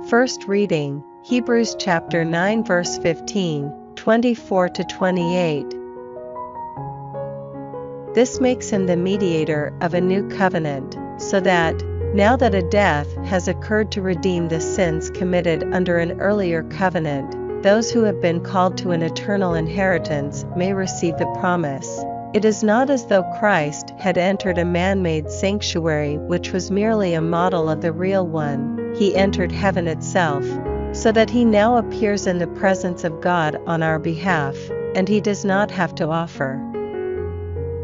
First reading, Hebrews chapter 9 verse 15, 24-28. This makes him the mediator of a new covenant, so that, now that a death has occurred to redeem the sins committed under an earlier covenant, those who have been called to an eternal inheritance may receive the promise. It is not as though Christ had entered a man-made sanctuary which was merely a model of the real one. He entered heaven itself, so that he now appears in the presence of God on our behalf, and he does not have to offer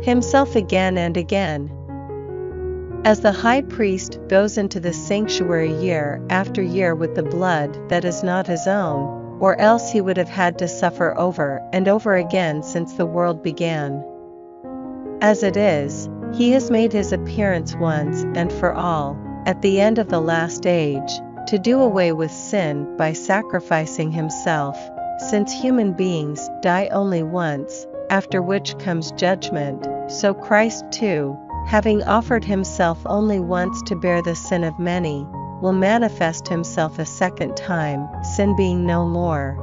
himself again and again. As the high priest goes into the sanctuary year after year with the blood that is not his own, or else he would have had to suffer over and over again since the world began. As it is, he has made his appearance once and for all, at the end of the last age, to do away with sin by sacrificing himself, since human beings die only once, after which comes judgment, so Christ too, having offered himself only once to bear the sin of many, will manifest himself a second time, sin being no more,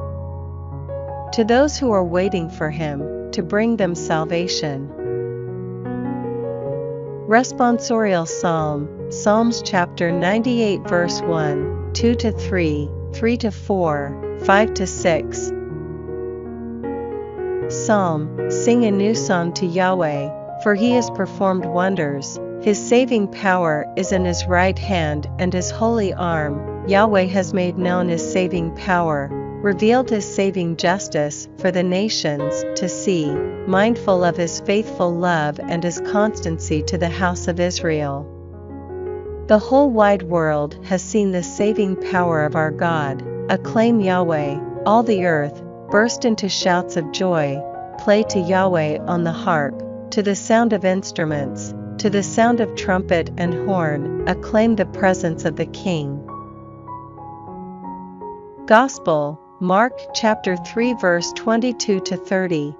to those who are waiting for him, to bring them salvation. Responsorial Psalm, Psalms chapter 98 verse 1, 2-3, 3-4, 5-6. Psalm, sing a new song to Yahweh, for he has performed wonders. His saving power is in his right hand and his holy arm. Yahweh has made known his saving power, revealed his saving justice for the nations to see, mindful of his faithful love and his constancy to the house of Israel. The whole wide world has seen the saving power of our God. Acclaim Yahweh, all the earth, burst into shouts of joy, play to Yahweh on the harp, to the sound of instruments, to the sound of trumpet and horn, acclaim the presence of the King. Gospel, Mark chapter 3 verse 22-30.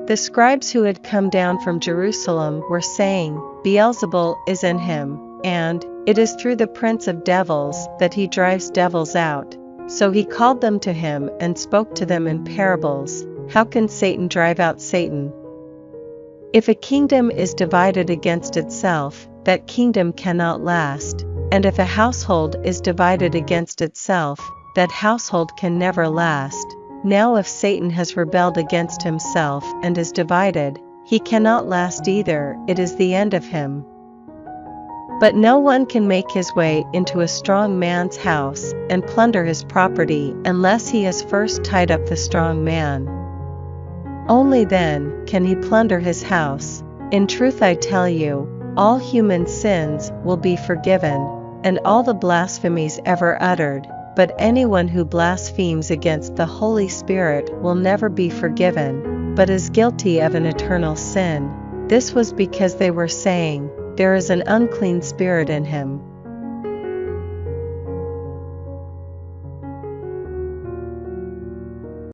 The scribes who had come down from Jerusalem were saying, Beelzebul is in him, and, it is through the prince of devils that he drives devils out. So he called them to him and spoke to them in parables. How can Satan drive out Satan? If a kingdom is divided against itself, that kingdom cannot last, and if a household is divided against itself, that household can never last. Now if Satan has rebelled against himself and is divided, he cannot last either, it is the end of him. But no one can make his way into a strong man's house and plunder his property unless he has first tied up the strong man. Only then can he plunder his house. In truth I tell you, all human sins will be forgiven, and all the blasphemies ever uttered, but anyone who blasphemes against the Holy Spirit will never be forgiven, but is guilty of an eternal sin. This was because they were saying, there is an unclean spirit in him.